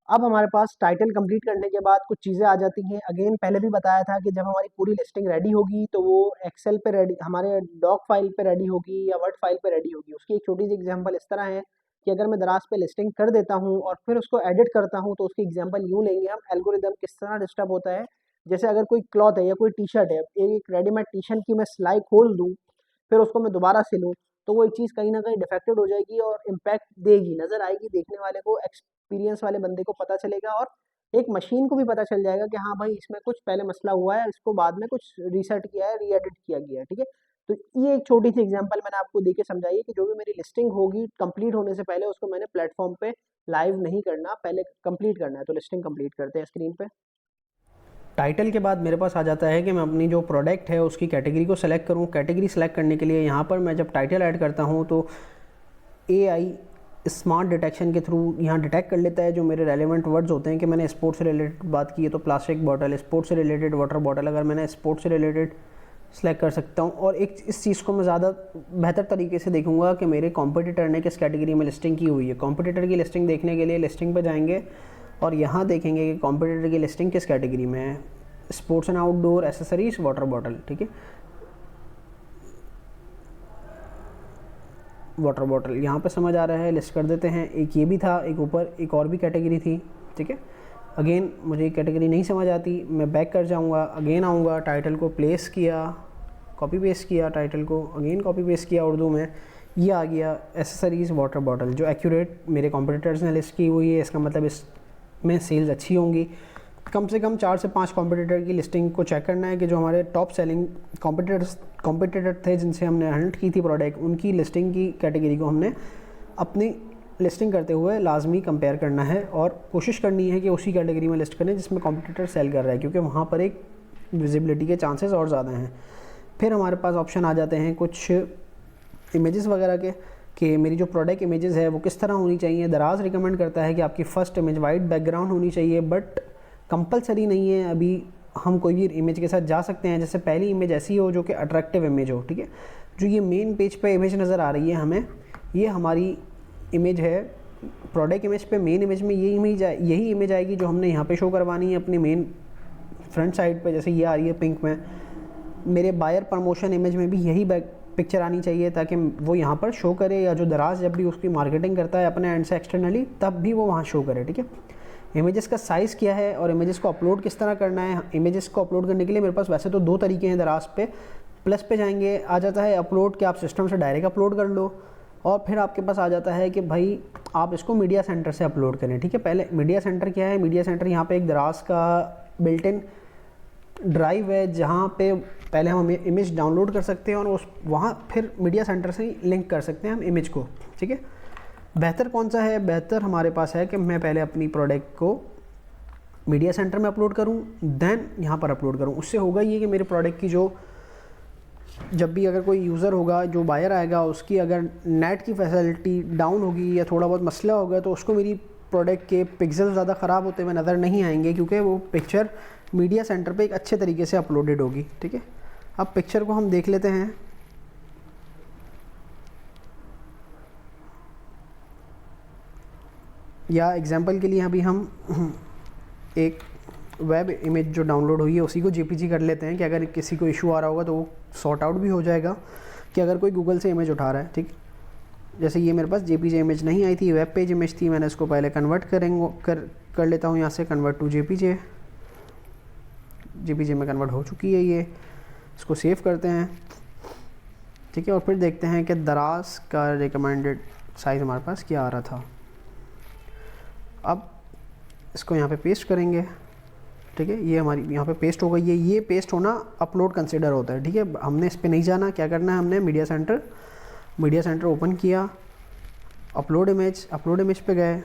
अब हमारे पास title complete करने के बाद कुछ चीज़ें आ जाती हैं। अगेन पहले भी बताया था कि जब हमारी पूरी लिस्टिंग रेडी होगी तो वो एक्सेल पे रेडी, हमारे डॉक फाइल पे रेडी होगी या वर्ड फाइल पे रेडी होगी। उसकी एक छोटी सी एग्जांपल इस तरह है कि अगर मैं दराज पे लिस्टिंग कर देता हूँ और फिर उसको एडिट करता हूँ तो उसकी एग्जांपल यूँ लेंगे हम, एल्गोरिदम किस तरह डिस्टर्ब होता है। जैसे अगर कोई क्लॉथ है या कोई टी शर्ट है, एक रेडीमेड टी शर्ट की मैं सिलाई खोल दूँ, फिर उसको मैं दोबारा सिलूँ, तो वो एक चीज़ कहीं न कहीं डिफेक्टेड हो जाएगी और इम्पैक्ट देगी, नज़र आएगी देखने वाले को, एक्सपीरियंस वाले बंदे को पता चलेगा और एक मशीन को भी पता चल जाएगा कि हाँ भाई इसमें कुछ पहले मसला हुआ है, इसको बाद में कुछ रीसेट किया है, री-एडिट किया गया है, ठीक है? तो ये एक छोटी-सी एग्ज़ाम्पल मैंने आपको देके समझाई है कि जो भी मेरी लिस्टिंग होगी कंप्लीट होने से पहले उसको मैंने प्लेटफ़ॉर्म पे लाइव नहीं करना, पहले कंप्लीट करना है। तो लिस्टिंग कंप्लीट करते हैं स्क्रीन पे। टाइटल के बाद मेरे पास आ जाता है कि मैं अपनी जो प्रोडक्ट है उसकी कैटेगरी को सेलेक्ट करूँ। कैटेगरी सेलेक्ट करने के लिए यहाँ पर मैं जब टाइटल ऐड करता हूँ तो एआई स्मार्ट डिटेक्शन के थ्रू यहाँ डिटेक्ट कर लेता है जो मेरे रेलेवेंट वर्ड्स होते हैं। कि मैंने स्पोर्ट्स से रिलेटेड बात की है तो प्लास्टिक बॉटल, स्पोर्ट्स से रिलेटेड वाटर बॉटल, अगर मैंने स्पोर्ट्स से रिलेटेड सेलेक्ट कर सकता हूँ। और एक इस चीज़ को मैं ज़्यादा बेहतर तरीके से देखूंगा कि मेरे कॉम्पिटिटर ने किस कैटेगरी में लिस्टिंग की हुई है। कॉम्पिटिटर की लिस्टिंग देखने के लिए लिस्टिंग पर जाएंगे और यहाँ देखेंगे कि कॉम्पिटिटर की लिस्टिंग किस कैटेगरी में है। Sports and outdoor, accessories, water bottle, ठीक है। वाटर बॉटल यहाँ पे समझ आ रहा है, लिस्ट कर देते हैं। एक ये भी था, एक ऊपर एक और भी कैटेगरी थी, ठीक है। अगेन मुझे कैटेगरी नहीं समझ आती, मैं बैक कर जाऊँगा, अगेन आऊँगा, टाइटल को प्लेस किया, कॉपी पेस्ट किया, टाइटल को अगेन कॉपी पेस्ट किया उर्दू में, ये आ गया एसेसरीज़ वाटर बॉटल जो एक्यूरेट मेरे कॉम्पिटिटर्स ने लिस्ट की हुई है। इसका मतलब इसमें सेल्स अच्छी होंगी। कम से कम 4 से 5 कॉम्पिटिटर की लिस्टिंग को चेक करना है कि जो हमारे टॉप सेलिंग कॉम्पिटिटर थे जिनसे हमने हंट की थी प्रोडक्ट, उनकी लिस्टिंग की कैटेगरी को हमने अपनी लिस्टिंग करते हुए लाजमी कंपेयर करना है और कोशिश करनी है कि उसी कैटेगरी में लिस्ट करें जिसमें कॉम्पिटिटर सेल कर रहा है, क्योंकि वहाँ पर एक विजिबिलिटी के चांसेस और ज़्यादा हैं। फिर हमारे पास ऑप्शन आ जाते हैं कुछ इमेजेस वगैरह के, कि मेरी जो प्रोडक्ट इमेजेस है वो किस तरह होनी चाहिए। दराज रिकमेंड करता है कि आपकी फ़र्स्ट इमेज वाइट बैकग्राउंड होनी चाहिए, बट कंपलसरी नहीं है। अभी हम कोई भी इमेज के साथ जा सकते हैं, जैसे पहली इमेज ऐसी हो जो कि अट्रैक्टिव इमेज हो, ठीक है। जो ये मेन पेज पे इमेज नज़र आ रही है हमें, ये हमारी इमेज है। प्रोडक्ट इमेज पे मेन इमेज में यही इमेज आएगी जो हमने यहाँ पे शो करवानी है अपनी मेन फ्रंट साइड पे। जैसे ये आ रही है पिंक में, मेरे बायर प्रमोशन इमेज में भी यही पिक्चर आनी चाहिए ताकि वो यहाँ पर शो करे, या जो दराज जब भी उसकी मार्केटिंग करता है अपने एंड से एक्सटर्नली तब भी वो वहाँ शो करे, ठीक है। इमेजेस का साइज़ क्या है और इमेजेस को अपलोड किस तरह करना है। इमेजेस को अपलोड करने के लिए मेरे पास वैसे तो 2 तरीके हैं दराज पे। प्लस पे जाएंगे, आ जाता है अपलोड, कि आप सिस्टम से डायरेक्ट अपलोड कर लो, और फिर आपके पास आ जाता है कि भाई आप इसको मीडिया सेंटर से अपलोड करें, ठीक है। पहले मीडिया सेंटर क्या है, मीडिया सेंटर यहाँ पे एक दराज का बिल्ट इन ड्राइव है जहाँ पे पहले हम इमेज डाउनलोड कर सकते हैं और उस वहाँ फिर मीडिया सेंटर से ही लिंक कर सकते हैं हम इमेज को, ठीक है। बेहतर कौन सा है, बेहतर हमारे पास है कि मैं पहले अपनी प्रोडक्ट को मीडिया सेंटर में अपलोड करूं, देन यहाँ पर अपलोड करूं। उससे होगा ये कि मेरे प्रोडक्ट की जो जब भी अगर कोई यूज़र होगा, जो बायर आएगा, उसकी अगर नेट की फैसिलिटी डाउन होगी या थोड़ा बहुत मसला होगा तो उसको मेरी प्रोडक्ट के पिक्सल ज़्यादा ख़राब होते हुए नज़र नहीं आएंगे, क्योंकि वो पिक्चर मीडिया सेंटर पे एक अच्छे तरीके से अपलोडेड होगी, ठीक है। अब पिक्चर को हम देख लेते हैं। या एग्जांपल के लिए अभी हम एक वेब इमेज जो डाउनलोड हुई है उसी को जेपीजी कर लेते हैं, कि अगर किसी को इशू आ रहा होगा तो वो सॉर्ट आउट भी हो जाएगा, कि अगर कोई गूगल से इमेज उठा रहा है, ठीक। जैसे ये मेरे पास जेपीजी इमेज नहीं आई थी, वेब पेज इमेज थी, मैंने इसको पहले कन्वर्ट कर लेता हूँ यहाँ से, कन्वर्ट टू जेपीजी में कन्वर्ट हो चुकी है ये। इसको सेव करते हैं, ठीक है। और फिर देखते हैं कि दराज का रिकमेंडेड साइज़ हमारे पास क्या आ रहा था। अब इसको यहाँ पे पेस्ट करेंगे, ठीक है। ये हमारी यहाँ पे पेस्ट हो गई है। ये पेस्ट होना अपलोड कंसिडर होता है, ठीक है। हमने इस पे नहीं जाना, क्या करना है, हमने मीडिया सेंटर ओपन किया, अपलोड इमेज पे गए,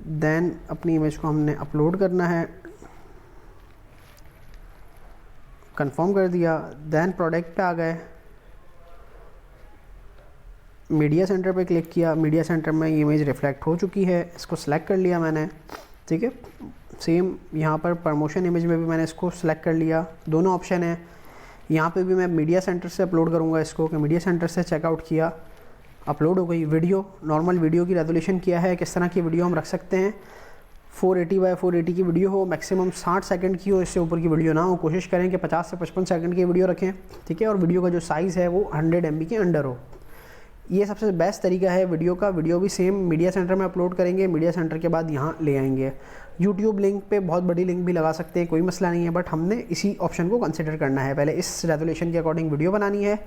देन अपनी इमेज को हमने अपलोड करना है, कंफर्म कर दिया, देन प्रोडक्ट पे आ गए, मीडिया सेंटर पे क्लिक किया, मीडिया सेंटर में ये इमेज रिफ्लेक्ट हो चुकी है, इसको सेलेक्ट कर लिया मैंने, ठीक है। सेम यहाँ पर प्रमोशन इमेज में भी मैंने इसको सेलेक्ट कर लिया, दोनों ऑप्शन है। यहाँ पे भी मैं मीडिया सेंटर से अपलोड करूँगा इसको, कि मीडिया सेंटर से चेकआउट किया, अपलोड हो गई। वीडियो, नॉर्मल वीडियो की रेजोल्यूशन किया है, किस तरह की वीडियो हम रख सकते हैं। 480x480 की वीडियो हो, मैक्सिमम 60 सेकंड की हो, इससे ऊपर की वीडियो ना हो। कोशिश करें कि 50 से 55 सेकंड की वीडियो रखें, ठीक है। और वीडियो का जो साइज़ है वो 100 MB के अंडर हो। ये सबसे बेस्ट तरीका है वीडियो का। वीडियो भी सेम मीडिया सेंटर में अपलोड करेंगे, मीडिया सेंटर के बाद यहाँ ले आएंगे। यूट्यूब लिंक पे बहुत बड़ी लिंक भी लगा सकते हैं, कोई मसला नहीं है, बट हमने इसी ऑप्शन को कंसिडर करना है। पहले इस रेजोल्यूशन के अकॉर्डिंग वीडियो बनानी है,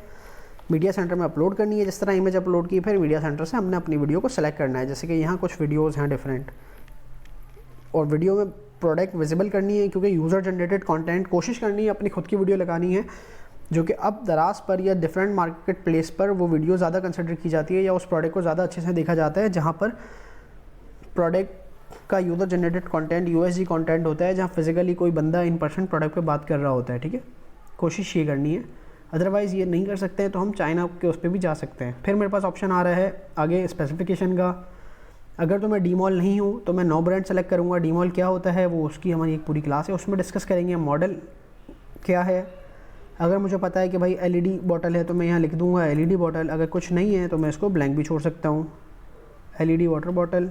मीडिया सेंटर में अपलोड करनी है जिस तरह इमेज अपलोड की, फिर मीडिया सेंटर से हमने अपनी वीडियो को सेलेक्ट करना है। जैसे कि यहाँ कुछ वीडियोज़ हैं डिफरेंट, और वीडियो में प्रोडक्ट विजिबल करनी है, क्योंकि यूज़र जनरेटेड कंटेंट कोशिश करनी है अपनी खुद की वीडियो लगानी है, जो कि अब दराज पर या डिफरेंट मार्केट प्लेस पर वो वीडियो ज़्यादा कंसिडर की जाती है, या उस प्रोडक्ट को ज़्यादा अच्छे से देखा जाता है जहाँ पर प्रोडक्ट का user generated content USG content होता है, जहाँ फिजिकली कोई बंदा इन पर्सन प्रोडक्ट पे बात कर रहा होता है, ठीक है। कोशिश ये करनी है, अदरवाइज़ ये नहीं कर सकते हैं तो हम चाइना के उस पर भी जा सकते हैं। फिर मेरे पास ऑप्शन आ रहा है आगे स्पेसिफिकेशन का। अगर तो मैं डीमॉल नहीं हूँ तो मैं नो ब्रांड सेलेक्ट करूँगा। डीमॉल क्या होता है वो उसकी हमारी एक पूरी क्लास है, उसमें डिस्कस करेंगे। मॉडल क्या है, अगर मुझे पता है कि भाई LED बॉटल है तो मैं यहाँ लिख दूँगा LED बॉटल। अगर कुछ नहीं है तो मैं इसको ब्लैंक भी छोड़ सकता हूँ, LED water bottle.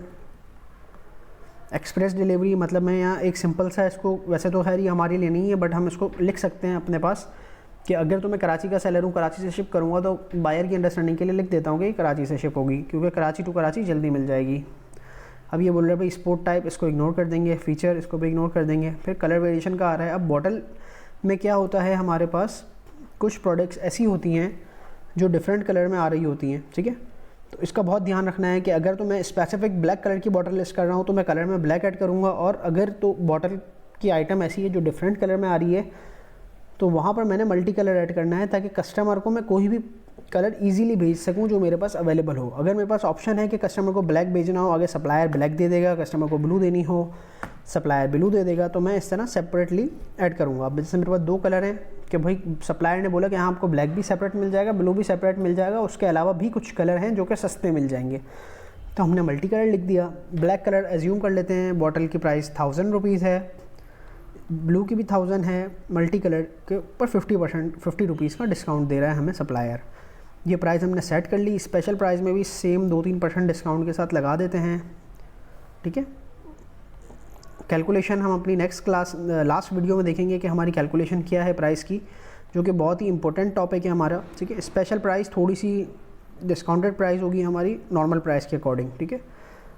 Express delivery, मतलब मैं यहाँ एक सिंपल सा इसको, वैसे तो खैर ये हमारे लिए नहीं है बट हम इसको लिख सकते हैं अपने पास कि अगर तो मैं कराची का सेलर हूँ, कराची से शिप करूँगा, तो बायर की अंडरस्टैंडिंग के लिए लिख देता हूँ कि कराची से शिप होगी, क्योंकि कराची टू कराची जल्दी मिल जाएगी। अब ये बोल रहे हैं भाई स्पोर्ट टाइप, इसको इग्नोर कर देंगे। फीचर, इसको भी इग्नोर कर देंगे। फिर कलर वेरिएशन का आ रहा है। अब बॉटल में क्या होता है, हमारे पास कुछ प्रोडक्ट्स ऐसी होती हैं जो डिफरेंट कलर में आ रही होती हैं, ठीक है। तो इसका बहुत ध्यान रखना है कि अगर तो मैं स्पेसिफिक ब्लैक कलर की बॉटल लिस्ट कर रहा हूँ तो मैं कलर में ब्लैक ऐड करूँगा, और अगर तो बॉटल की आइटम ऐसी है जो डिफरेंट कलर में आ रही है तो वहाँ पर मैंने मल्टी कलर ऐड करना है, ताकि कस्टमर को मैं कोई भी कलर इजीली भेज सकूँ जो मेरे पास अवेलेबल हो। अगर मेरे पास ऑप्शन है कि कस्टमर को ब्लैक भेजना हो, आगे सप्लायर ब्लैक दे देगा, कस्टमर को ब्लू देनी हो सप्लायर ब्लू दे देगा, तो मैं इस तरह सेपरेटली ऐड करूँगा। अब जैसे मेरे पास 2 कलर हैं कि भाई सप्लायर ने बोला कि हाँ आपको ब्लैक भी सेपरेट मिल जाएगा, ब्लू भी सेपरेट मिल जाएगा, उसके अलावा भी कुछ कलर हैं जो कि सस्ते मिल जाएंगे, तो हमने मल्टी कलर लिख दिया। ब्लैक कलर एज्यूम कर लेते हैं, बॉटल की प्राइस 1000 रुपीज़ है, ब्लू की भी 1000 है, मल्टी कलर के ऊपर 50 रुपीज़ का डिस्काउंट दे रहा है हमें सप्लायर। ये प्राइस हमने सेट कर ली। स्पेशल प्राइस में भी सेम 2-3% डिस्काउंट के साथ लगा देते हैं, ठीक है। कैलकुलेशन हम अपनी नेक्स्ट क्लास लास्ट वीडियो में देखेंगे कि हमारी कैलकुलेशन क्या है प्राइस की, जो कि बहुत ही इंपॉर्टेंट टॉपिक है हमारा, ठीक है। स्पेशल प्राइस थोड़ी सी डिस्काउंटेड प्राइस होगी हमारी नॉर्मल प्राइस के अकॉर्डिंग, ठीक है।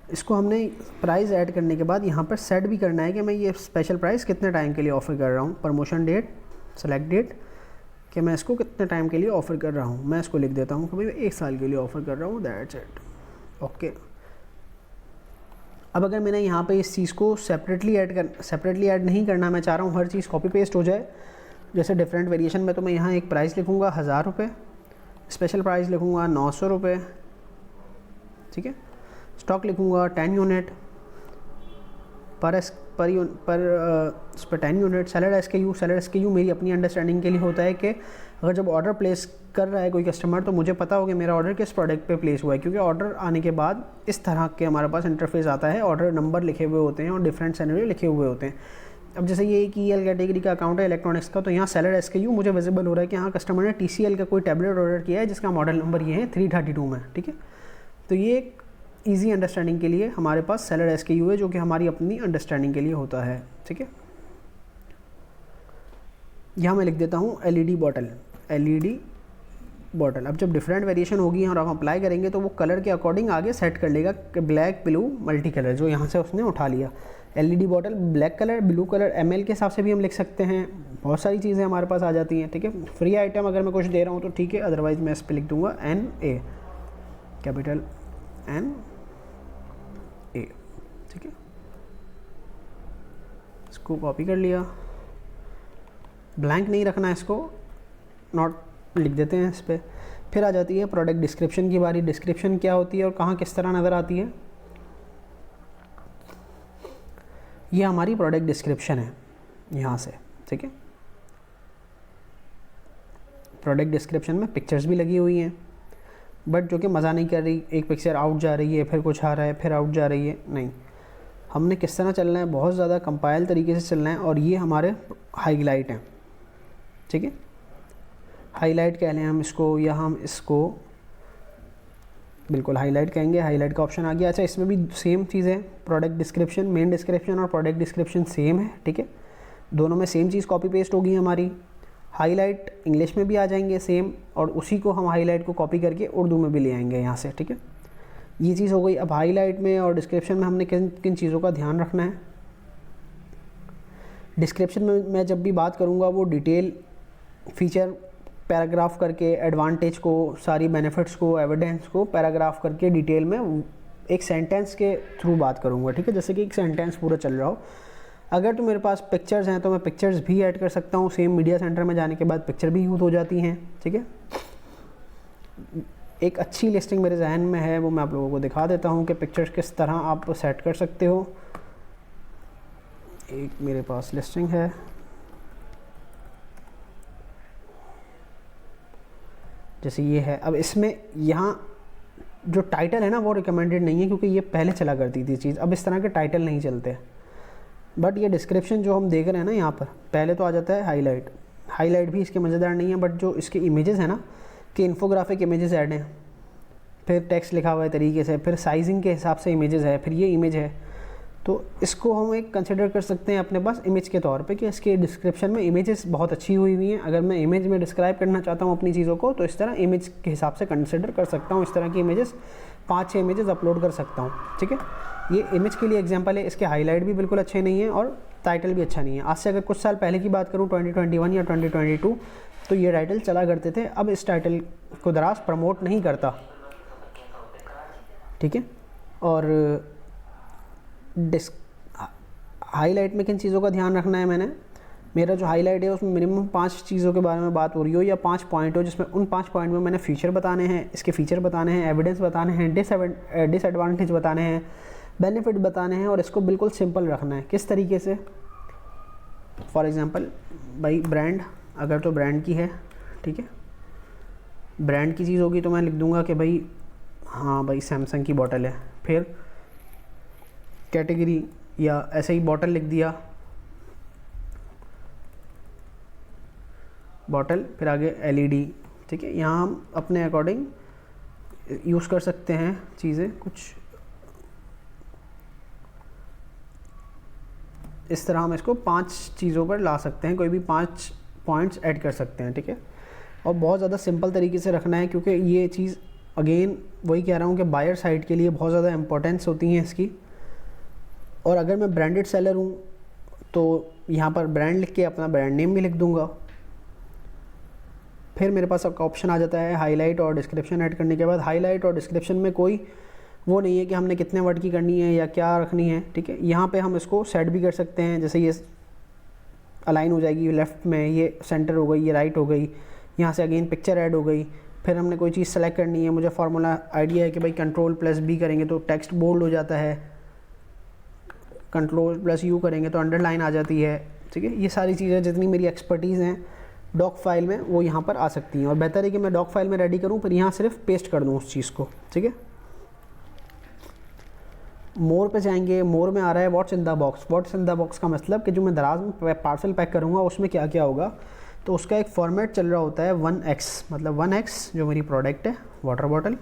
इसको हमने प्राइस ऐड करने के बाद यहाँ पर सेट भी करना है कि मैं ये स्पेशल प्राइस कितने टाइम के लिए ऑफ़र कर रहा हूँ। प्रमोशन डेट, सेलेक्ट डेट, कि मैं इसको कितने टाइम के लिए ऑफ़र कर रहा हूँ। मैं इसको लिख देता हूँ कि भाई 1 साल के लिए ऑफ़र कर रहा हूँ, दैट्स इट, ओके। अब अगर मैंने यहाँ पे इस चीज़ को सेपरेटली ऐड नहीं करना, मैं चाह रहा हूँ हर चीज़ कॉपी पेस्ट हो जाए, जैसे डिफरेंट वेरिएशन में, तो मैं यहाँ एक प्राइस लिखूँगा 1000 रुपये, स्पेशल प्राइस लिखूँगा 900 रुपये, ठीक है। स्टॉक लिखूँगा 10 यूनिट पर उस पर 10 यूनिट। सेलर SKU मेरी अपनी अंडरस्टैंडिंग के लिए होता है कि अगर जब ऑर्डर प्लेस कर रहा है कोई कस्टमर, तो मुझे पता हो कि मेरा ऑर्डर किस प्रोडक्ट पे प्लेस हुआ है, क्योंकि ऑर्डर आने के बाद इस तरह के हमारे पास इंटरफेस आता है, ऑर्डर नंबर लिखे हुए होते हैं और डिफरेंट सिनेरियो लिखे हुए होते हैं। अब जैसे ये एक EL कैटेगरी का अकाउंट है इलेक्ट्रॉनिक्स का, तो यहाँ सेलर SKU मुझे विजिबल हो रहा है कि हाँ कस्टमर ने TCL का कोई टैबलेट ऑर्डर किया है जिसका मॉडल नंबर ये है 332 में, ठीक है। तो ये एक ईजी अंडरस्टैंडिंग के लिए हमारे पास सेलर SKU है, जो कि हमारी अपनी अंडरस्टैंडिंग के लिए होता है, ठीक है। यहाँ मैं लिख देता हूँ LED बॉटल। अब जब डिफरेंट वेरिएशन होगी और हम अप्लाई करेंगे तो वो कलर के अकॉर्डिंग आगे सेट कर लेगा कि ब्लैक, ब्लू, मल्टी कलर, जो यहाँ से उसने उठा लिया। LED bottle black colour, blue colour, ML के हिसाब से भी हम लिख सकते हैं। बहुत सारी चीज़ें हमारे पास आ जाती हैं, ठीक है। फ्री आइटम अगर मैं कुछ दे रहा हूँ तो ठीक है, अदरवाइज़ मैं इस पर लिख दूँगा NA, कैपिटल NA, ठीक है। इसको कॉपी कर लिया, ब्लैंक नहीं रखना, इसको नॉट लिख देते हैं इस पर। फिर आ जाती है प्रोडक्ट डिस्क्रिप्शन की बारी। डिस्क्रिप्शन क्या होती है और कहाँ किस तरह नज़र आती है, ये हमारी प्रोडक्ट डिस्क्रिप्शन है यहाँ से, ठीक है। प्रोडक्ट डिस्क्रिप्शन में पिक्चर्स भी लगी हुई हैं, बट जो कि मज़ा नहीं कर रही, एक पिक्चर आउट जा रही है, फिर कुछ आ रहा है, फिर आउट जा रही है, नहीं। हमने किस तरह चलना है, बहुत ज़्यादा कंपाइल तरीके से चलना है। और ये हमारे हाईलाइट हैं, ठीक है। हाईलाइट कह लें हम इसको, या हम इसको बिल्कुल हाईलाइट कहेंगे, हाईलाइट का ऑप्शन आ गया। अच्छा इसमें भी सेम चीज़ है, प्रोडक्ट डिस्क्रिप्शन, मेन डिस्क्रिप्शन और प्रोडक्ट डिस्क्रिप्शन सेम है, ठीक है, दोनों में सेम चीज़ कॉपी पेस्ट होगी हमारी। हाईलाइट इंग्लिश में भी आ जाएंगे सेम, और उसी को हम हाईलाइट को कॉपी करके उर्दू में भी ले आएंगे यहाँ से, ठीक है, ये चीज़ हो गई। अब हाईलाइट में और डिस्क्रिप्शन में हमने किन किन चीज़ों का ध्यान रखना है। डिस्क्रिप्शन में मैं जब भी बात करूँगा वो डिटेल फीचर पैराग्राफ करके, एडवांटेज को, सारी बेनिफिट्स को, एविडेंस को पैराग्राफ करके डिटेल में एक सेंटेंस के थ्रू बात करूँगा, ठीक है, जैसे कि एक सेंटेंस पूरा चल रहा हो। अगर तो मेरे पास पिक्चर्स हैं तो मैं पिक्चर्स भी ऐड कर सकता हूँ, सेम मीडिया सेंटर में जाने के बाद पिक्चर भी यूज़ हो जाती हैं, ठीक है। एक अच्छी लिस्टिंग मेरे जहन में है, वो मैं आप लोगों को दिखा देता हूँ कि पिक्चर्स किस तरह आप सेट कर सकते हो। एक मेरे पास लिस्टिंग है, जैसे ये है। अब इसमें यहाँ जो टाइटल है ना वो रिकमेंडेड नहीं है, क्योंकि ये पहले चला करती थी चीज़, अब इस तरह के टाइटल नहीं चलते। बट ये डिस्क्रिप्शन जो हम देख रहे हैं ना यहाँ पर, पहले तो आ जाता है हाईलाइट। हाईलाइट भी इसके मज़ेदार नहीं है, बट जो इसके इमेजेस हैं ना, कि इन्फोग्राफिक इमेजेस ऐड हैं, फिर टेक्स्ट लिखा हुआ है तरीके से, फिर साइजिंग के हिसाब से इमेजेस है, फिर ये इमेज है, तो इसको हम एक कंसिडर कर सकते हैं अपने पास इमेज के तौर पे कि इसके डिस्क्रिप्शन में इमेजेस बहुत अच्छी हुई हुई हैं। अगर मैं इमेज में डिस्क्राइब करना चाहता हूँ अपनी चीज़ों को, तो इस तरह इमेज के हिसाब से कंसिडर कर सकता हूँ। इस तरह की इमेजेस 5-6 इमेजेस अपलोड कर सकता हूँ, ठीक है। ये इमेज के लिए एग्जांपल है। इसके हाईलाइट भी बिल्कुल अच्छे नहीं है और टाइटल भी अच्छा नहीं है। आज से अगर कुछ साल पहले की बात करूँ, 2021 या 2022, तो ये टाइटल चला करते थे। अब इस टाइटल को दराज प्रमोट नहीं करता, ठीक है। और हाईलाइट में किन चीज़ों का ध्यान रखना है मैंने, मेरा जो हाईलाइट है उसमें मिनिमम 5 चीज़ों के बारे में बात हो रही हो, या 5 पॉइंट हो, जिसमें उन 5 पॉइंट में मैंने फीचर बताने हैं, इसके फीचर बताने हैं, एविडेंस बताने हैं, डिसएडवांटेज बताने हैं, बेनिफिट बताने हैं, और इसको बिल्कुल सिंपल रखना है। किस तरीके से, फॉर एग्ज़ाम्पल भाई ब्रांड, अगर तो ब्रांड की है, ठीक है, ब्रांड की चीज़ होगी तो मैं लिख दूंगा कि भाई हाँ भाई सैमसंग की बॉटल है। फिर कैटेगरी या ऐसे ही बॉटल लिख दिया, बॉटल, फिर आगे LED, ठीक है। यहाँ हम अपने अकॉर्डिंग यूज़ कर सकते हैं चीज़ें कुछ इस तरह। हम इसको 5 चीज़ों पर ला सकते हैं, कोई भी 5 पॉइंट्स ऐड कर सकते हैं, ठीक है। और बहुत ज़्यादा सिंपल तरीके से रखना है, क्योंकि ये चीज़ अगेन वही कह रहा हूँ कि बायर साइड के लिए बहुत ज़्यादा इंपॉर्टेंस होती है इसकी। और अगर मैं ब्रांडेड सेलर हूँ तो यहाँ पर ब्रांड लिख के अपना ब्रांड नेम भी लिख दूँगा। फिर मेरे पास आपका ऑप्शन आ जाता है हाईलाइट और डिस्क्रिप्शन ऐड करने के बाद। हाईलाइट और डिस्क्रिप्शन में कोई वो नहीं है कि हमने कितने वर्ड की करनी है या क्या रखनी है, ठीक है। यहाँ पे हम इसको सेट भी कर सकते हैं, जैसे ये अलाइन हो जाएगी लेफ़्ट में, ये सेंटर हो गई, ये राइट हो गई, यहाँ से अगेन पिक्चर ऐड हो गई। फिर हमने कोई चीज़ सेलेक्ट करनी है, मुझे फार्मूला आइडिया है कि भाई Ctrl+B करेंगे तो टेक्स्ट बोल्ड हो जाता है, Ctrl+U करेंगे तो अंडरलाइन आ जाती है, ठीक है। ये सारी चीज़ें जितनी मेरी एक्सपर्टीज़ हैं डॉक फाइल में वो यहाँ पर आ सकती हैं, और बेहतर है कि मैं डॉक फाइल में रेडी करूँ, फिर यहाँ सिर्फ पेस्ट कर दूँ उस चीज़ को, ठीक है। मोर पे जाएंगे, मोर में आ रहा है what's in the box. What's in the box का मतलब कि जो मैं दराज में पार्सल पैक करूँगा उसमें क्या क्या होगा, तो उसका एक फॉर्मेट चल रहा होता है 1X, मतलब 1X जो मेरी प्रोडक्ट है वाटर बॉटल।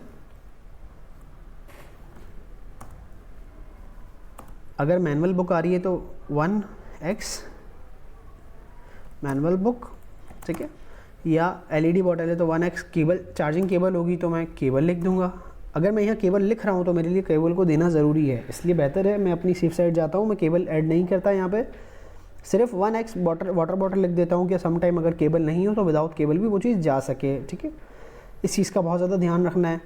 अगर मैनुअल बुक आ रही है तो 1X मैनुअल बुक, ठीक है। या LED बॉटल है तो 1X केबल, चार्जिंग केबल होगी तो मैं केबल लिख दूंगा। अगर मैं यहाँ केबल लिख रहा हूँ तो मेरे लिए केबल को देना ज़रूरी है, इसलिए बेहतर है मैं अपनी सेफ साइड जाता हूँ, मैं केबल ऐड नहीं करता यहाँ पे, सिर्फ 1X वाटर बॉटल लिख देता हूँ कि सम टाइम अगर केबल नहीं हो तो विदाउट केबल भी वो चीज़ जा सके, ठीक है। इस चीज़ का बहुत ज़्यादा ध्यान रखना है।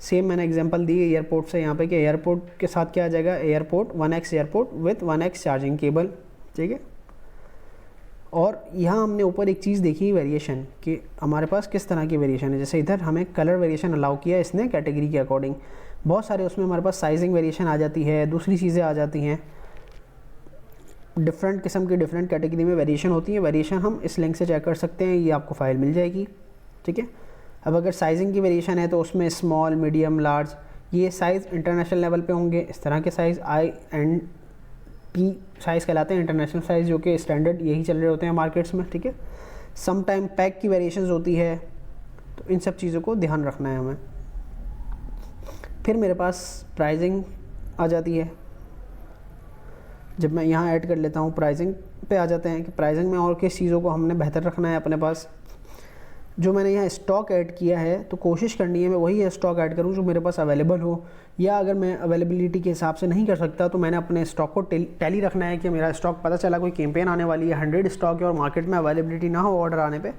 सेम मैंने एग्जांपल दी एयरपोर्ट से यहाँ पे कि एयरपोर्ट के साथ क्या आ जाएगा, airport 1X airport with 1X charging cable, ठीक है। और यहाँ हमने ऊपर एक चीज़ देखी वेरिएशन कि हमारे पास किस तरह की वेरिएशन है। जैसे इधर हमें कलर वेरिएशन अलाउ किया इसने कैटेगरी के अकॉर्डिंग, बहुत सारे उसमें हमारे पास साइजिंग वेरिएशन आ जाती है, दूसरी चीज़ें आ जाती हैं, डिफरेंट किस्म की डिफरेंट कैटेगरी में वेरिएशन होती है। वेरिएशन हम इस लिंक से चेक कर सकते हैं, ये आपको फाइल मिल जाएगी, ठीक है। अब अगर साइजिंग की वेरिएशन है तो उसमें स्मॉल, मीडियम, लार्ज, ये साइज़ इंटरनेशनल लेवल पे होंगे। इस तरह के साइज़ INT साइज़ कहलाते हैं, इंटरनेशनल साइज़, जो कि स्टैंडर्ड यही चल रहे होते हैं मार्केट्स में, ठीक है। सम टाइम पैक की वेरिएशंस होती है, तो इन सब चीज़ों को ध्यान रखना है हमें। फिर मेरे पास प्राइसिंग आ जाती है। जब मैं यहाँ ऐड कर लेता हूँ, प्राइसिंग पे आ जाते हैं कि प्राइसिंग में और किस चीज़ों को हमने बेहतर रखना है अपने पास। जो मैंने यहाँ स्टॉक ऐड किया है तो कोशिश करनी है मैं वही स्टॉक ऐड करूँ जो मेरे पास अवेलेबल हो, या अगर मैं अवेलेबिलिटी के हिसाब से नहीं कर सकता तो मैंने अपने स्टॉक को टैली रखना है कि मेरा स्टॉक, पता चला कोई कैंपेन आने वाली है, 100 स्टॉक है और मार्केट में अवेलेबिलिटी ना हो ऑर्डर आने पे,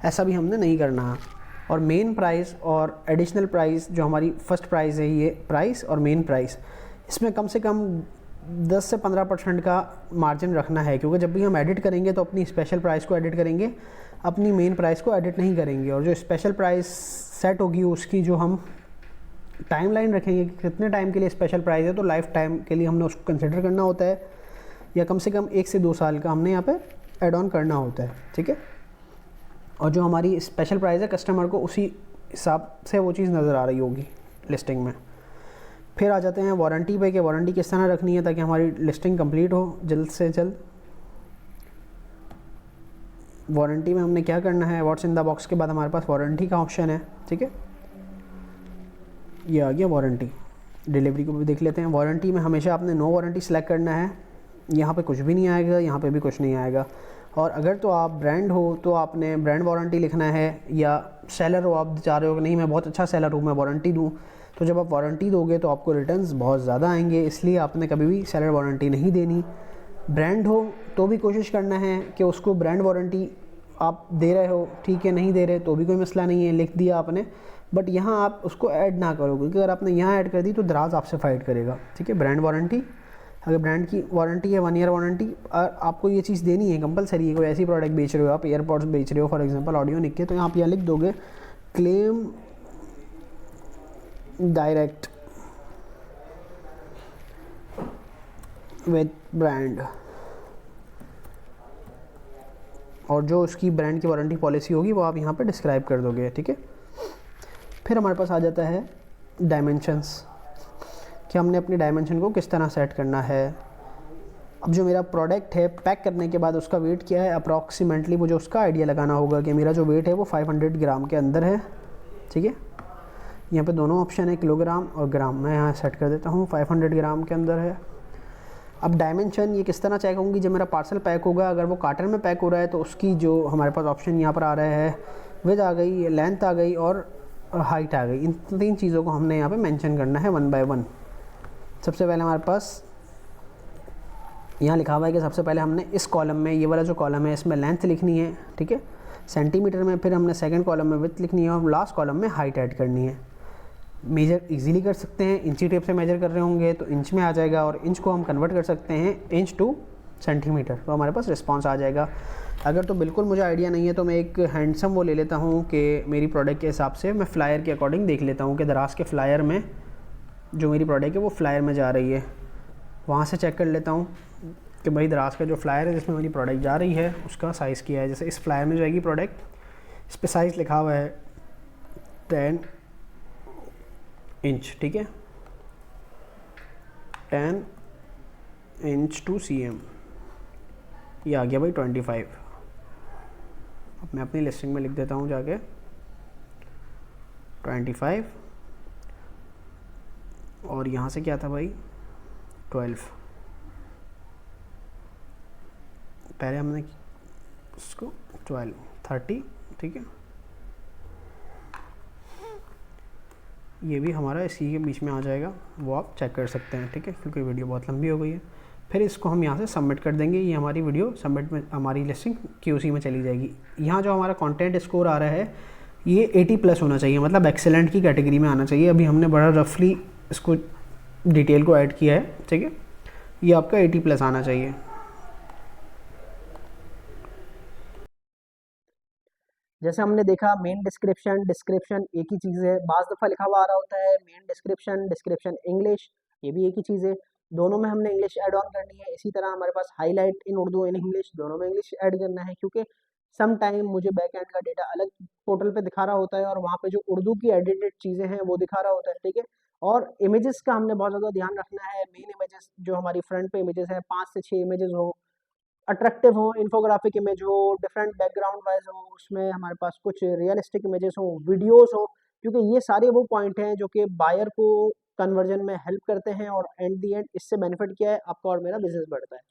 ऐसा भी हमने नहीं करना है। और मेन प्राइस और एडिशनल प्राइस, जो हमारी फर्स्ट प्राइस है ये प्राइस और मेन प्राइस, इसमें कम से कम 10 से 15% का मार्जिन रखना है, क्योंकि जब भी हम एडिट करेंगे तो अपनी स्पेशल प्राइस को एडिट करेंगे, अपनी मेन प्राइस को एडिट नहीं करेंगे। और जो स्पेशल प्राइस सेट होगी उसकी जो हम टाइमलाइन रखेंगे कि कितने टाइम के लिए स्पेशल प्राइस है, तो लाइफ टाइम के लिए हमने उसको कंसिडर करना होता है, या कम से कम 1 से 2 साल का हमने यहाँ पे ऐड ऑन करना होता है, ठीक है। और जो हमारी स्पेशल प्राइस है कस्टमर को उसी हिसाब से वो चीज़ नज़र आ रही होगी लिस्टिंग में। फिर आ जाते हैं वारंटी पे कि वारंटी किस तरह रखनी है ताकि हमारी लिस्टिंग कंप्लीट हो जल्द से जल्द। वारंटी में हमने क्या करना है, व्हाट्स इन द बॉक्स के बाद हमारे पास वारंटी का ऑप्शन है, ठीक है। ये आ गया वारंटी। डिलीवरी को भी देख लेते हैं। वारंटी में हमेशा आपने नो वारंटी सेलेक्ट करना है, यहाँ पे कुछ भी नहीं आएगा, यहाँ पे भी कुछ नहीं आएगा। और अगर तो आप ब्रांड हो तो आपने ब्रांड वारंटी लिखना है, या सेलर हो, आप चाह रहे हो कि नहीं मैं बहुत अच्छा सेलर हूँ मैं वारंटी दूँ, तो जब आप वारंटी दोगे तो आपको रिटर्न्स बहुत ज़्यादा आएंगे, इसलिए आपने कभी भी सेलर वारंटी नहीं देनी। ब्रांड हो तो भी कोशिश करना है कि उसको ब्रांड वारंटी आप दे रहे हो, ठीक है, नहीं दे रहे तो भी कोई मसला नहीं है, लिख दिया आपने, बट यहाँ आप उसको ऐड ना करो, क्योंकि अगर आपने यहाँ ऐड कर दी तो दराज आपसे फ़ाइट करेगा, ठीक है। ब्रांड वारंटी, अगर ब्रांड की वारंटी है 1 ईयर वारंटी, आपको ये चीज़ देनी है कंपलसरी है। कोई ऐसी प्रोडक्ट बेच रहे हो आप, एयरपॉड्स बेच रहे हो फॉर एग्जांपल, ऑडियोनिक के, तो यहाँ आप यहाँ लिख दोगे क्लेम डायरेक्ट विद ब्रांड, और जो उसकी ब्रांड की वारंटी पॉलिसी होगी वो आप यहाँ पे डिस्क्राइब कर दोगे, ठीक है। फिर हमारे पास आ जाता है डायमेंशंस, कि हमने अपने डायमेंशन को किस तरह सेट करना है। अब जो मेरा प्रोडक्ट है पैक करने के बाद उसका वेट क्या है अप्रॉक्सीमेटली, मुझे उसका आइडिया लगाना होगा कि मेरा जो वेट है वो 500 ग्राम के अंदर है, ठीक है। यहाँ पे दोनों ऑप्शन है, किलोग्राम और ग्राम। मैं यहाँ सेट कर देता हूँ 500 ग्राम के अंदर है। अब डायमेंशन ये किस तरह चेक होंगी, जब मेरा पार्सल पैक होगा, अगर वो कार्टन में पैक हो रहा है तो उसकी जो हमारे पास ऑप्शन यहाँ पर आ रहा है, विड्थ आ गई, लेंथ आ गई और हाइट आ गई, इन 3 चीज़ों को हमने यहाँ पे मेंशन करना है 1 बाय 1। सबसे पहले हमारे पास यहाँ लिखा हुआ है कि सबसे पहले हमने इस कॉलम में, ये वाला जो कॉलम है इसमें लेंथ लिखनी है, ठीक है, सेंटीमीटर में। फिर हमने सेकंड कॉलम में विड्थ लिखनी है और लास्ट कॉलम में हाइट ऐड करनी है। मेजर इजीली कर सकते हैं, इंची टेप से मेजर कर रहे होंगे तो इंच में आ जाएगा, और इंच को हम कन्वर्ट कर सकते हैं इंच टू सेंटीमीटर, तो हमारे पास रिस्पांस आ जाएगा। अगर तो बिल्कुल मुझे आइडिया नहीं है तो मैं एक हैंडसम वो ले लेता हूँ कि मेरी प्रोडक्ट के हिसाब से मैं फ्लायर के अकॉर्डिंग देख लेता हूँ कि दराज के फ्लायर में जो मेरी प्रोडक्ट है वो फ्लायर में जा रही है, वहाँ से चेक कर लेता हूँ कि भाई दराज का जो फ्लायर है जिसमें मेरी प्रोडक्ट जा रही है उसका साइज़ क्या है। जैसे इस फ्लायर में जाएगी प्रोडक्ट, इस पर साइज़ लिखा हुआ है 10 इंच, ठीक है, 10 इंच टू cm, ये आ गया भाई 25। अब मैं अपनी लिस्टिंग में लिख देता हूँ जाके 25, और यहाँ से क्या था भाई 12, पहले हमने उसको 12 30, ठीक है, ये भी हमारा इसी के बीच में आ जाएगा, वो आप चेक कर सकते हैं, ठीक है, क्योंकि वीडियो बहुत लंबी हो गई है। फिर इसको हम यहाँ से सबमिट कर देंगे, ये हमारी वीडियो सबमिट में, हमारी लिस्टिंग QC में चली जाएगी। यहाँ जो हमारा कंटेंट स्कोर आ रहा है ये 80+ होना चाहिए, मतलब एक्सेलेंट की कैटेगरी में आना चाहिए। अभी हमने बड़ा रफली इसको डिटेल को ऐड किया है, ठीक है, ये आपका 80+ आना चाहिए। जैसे हमने देखा मेन डिस्क्रिप्शन, डिस्क्रिप्शन एक ही चीज़ है, बाज़ दफ़ा लिखा हुआ आ रहा होता है मेन डिस्क्रिप्शन, डिस्क्रिप्शन इंग्लिश, ये भी एक ही चीज़ है, दोनों में हमने इंग्लिश ऐड ऑन करनी है। इसी तरह हमारे पास highlight in Urdu in English, दोनों में इंग्लिश ऐड करना है, क्योंकि सम टाइम मुझे बैक एंड का डेटा अलग पोर्टल पे दिखा रहा होता है और वहाँ पे जो उर्दू की एडिटेड चीज़ें हैं वो दिखा रहा होता है, ठीक है। और इमेजेस का हमने बहुत ज़्यादा ध्यान रखना है, मेन इमेजेस जो हमारी फ्रंट पे इमेजेस हैं 5 से 6 इमेजेस हो, अट्रैक्टिव हो, इन्फोग्राफिक इमेज हो, डिफरेंट बैकग्राउंड वाइज हो, उसमें हमारे पास कुछ रियलिस्टिक इमेजेस हो, वीडियोस हो, क्योंकि ये सारे वो पॉइंट हैं जो कि बायर को कन्वर्जन में हेल्प करते हैं और एट दी एंड इससे बेनिफिट क्या है, आपका और मेरा बिजनेस बढ़ता है।